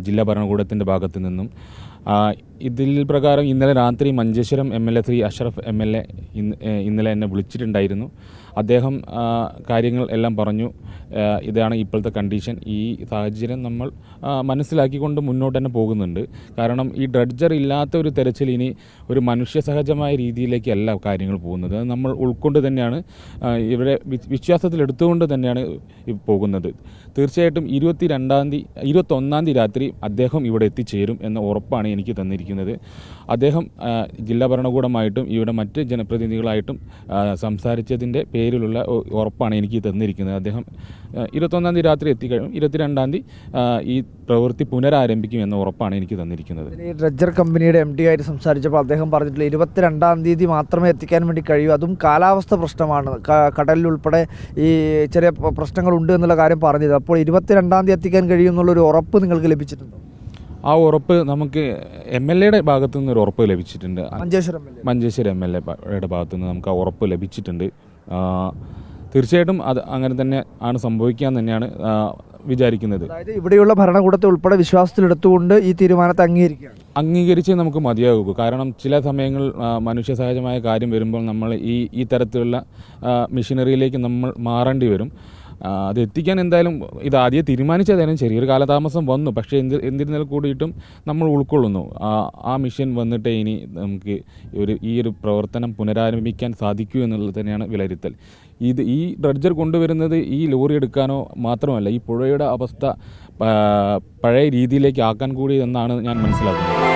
ജില്ലാ ഭരണകൂടത്തിൻ്റെ ഭാഗത്തു നിന്നും. ഇതിൽ പ്രകാരം ഇന്നലെ രാത്രി മഞ്ചേശ്വരം MLA ശ്രീ അഷ്റഫ് MLA ഇന്നലെ എന്നെ വിളിച്ചിട്ടുണ്ടായിരുന്നു. അദ്ദേഹം കാര്യങ്ങൾ എല്ലാം പറഞ്ഞു. ഇതാണ് ഇപ്പോഴത്തെ കണ്ടീഷൻ. ഈ സാഹചര്യം നമ്മൾ മനസ്സിലാക്കിക്കൊണ്ട് മുന്നോട്ട് തന്നെ പോകുന്നുണ്ട്. കാരണം ഈ ഡ്രഡ്ജർ ഇല്ലാത്ത ഒരു തെരച്ചിൽ ഇനി ഒരു മനുഷ്യ സഹജമായ രീതിയിലേക്കല്ല കാര്യങ്ങൾ പോകുന്നത്. അത് നമ്മൾ ഉൾക്കൊണ്ട് തന്നെയാണ്, ഇവരെ വിശ്വാസത്തിലെടുത്തുകൊണ്ട് തന്നെയാണ് പോകുന്നത്. തീർച്ചയായിട്ടും 21-ാം തീയതി രാത്രി അദ്ദേഹം ഇവിടെ എത്തിച്ചേരും എന്ന ഉറപ്പാണ് എനിക്ക് തന്നിരിക്കുന്നത്. അദ്ദേഹം ജില്ലാ ഭരണകൂടമായിട്ടും ഇവിടെ മറ്റ് ജനപ്രതിനിധികളായിട്ടും സംസാരിച്ചതിൻ്റെ പേരിലുള്ള ഉറപ്പാണ് എനിക്ക് തന്നിരിക്കുന്നത്. അദ്ദേഹം 21-ാം തീയതി രാത്രി എത്തിക്കഴിഞ്ഞു. 22-ാം തീയതി ഈ പ്രവൃത്തി പുനരാരംഭിക്കും എന്ന ഉറപ്പാണ് എനിക്ക് തന്നിരിക്കുന്നത്. ഈ ഡ്രഡ്ജർ കമ്പനിയുടെ MD ആയിട്ട് സംസാരിച്ചപ്പോൾ അദ്ദേഹം പറഞ്ഞിട്ടുള്ള 22-ാം തീയതി മാത്രമേ എത്തിക്കാൻ വേണ്ടി കഴിയൂ. അതും കാലാവസ്ഥ പ്രശ്നമാണ്, കടലിലുൾപ്പെടെ ഈ ചെറിയ പ്രശ്നങ്ങളുണ്ട് എന്നുള്ള കാര്യം പറഞ്ഞത്. അപ്പോൾ 22-ാം തീയതി എത്തിക്കാൻ കഴിയും എന്നുള്ളൊരു ഉറപ്പ് നിങ്ങൾക്ക് ലഭിച്ചിട്ടുണ്ടോ? ആ ഉറപ്പ് നമുക്ക് MLAയുടെ ഭാഗത്തു നിന്ന് ഒരു ഉറപ്പ് ലഭിച്ചിട്ടുണ്ട്. മഞ്ചേശ്വരം MLAയുടെ ഭാഗത്തു നിന്ന് നമുക്ക് ആ ഉറപ്പ് ലഭിച്ചിട്ടുണ്ട്. തീർച്ചയായിട്ടും അത് അങ്ങനെ തന്നെ ആണ് സംഭവിക്കാൻ തന്നെയാണ് വിചാരിക്കുന്നത്. അതായത് ഇവിടെയുള്ള ഭരണകൂടത്തെ ഉൾപ്പെടെ വിശ്വാസത്തിലെടുത്തുകൊണ്ട് ഈ തീരുമാനത്തെ അംഗീകരിച്ച് നമുക്ക് മതിയാകൂ. കാരണം ചില സമയങ്ങൾ മനുഷ്യ സഹജമായ കാര്യം വരുമ്പോൾ നമ്മൾ ഈ തരത്തിലുള്ള മെഷീനറിയിലേക്ക് നമ്മൾ മാറേണ്ടി വരും. അത് എത്തിക്കാൻ എന്തായാലും ഇത് ആദ്യം തീരുമാനിച്ചതായാലും ചെറിയൊരു കാലതാമസം വന്നു. പക്ഷേ എന്നിരുന്നാൽ കൂടിയിട്ടും നമ്മൾ ഉൾക്കൊള്ളുന്നു. ആ മിഷൻ വന്നിട്ടേ ഇനി നമുക്ക് ഈ ഒരു പ്രവർത്തനം പുനരാരംഭിക്കാൻ സാധിക്കൂ എന്നുള്ളത് തന്നെയാണ് വിലയിരുത്തൽ. ഈ ഡ്രഡ്ജർ കൊണ്ടുവരുന്നത് ഈ ലോറി എടുക്കാനോ മാത്രമല്ല, ഈ പുഴയുടെ അവസ്ഥ പഴയ രീതിയിലേക്ക് ആക്കാൻ കൂടി എന്നാണ് ഞാൻ മനസ്സിലാക്കുന്നത്.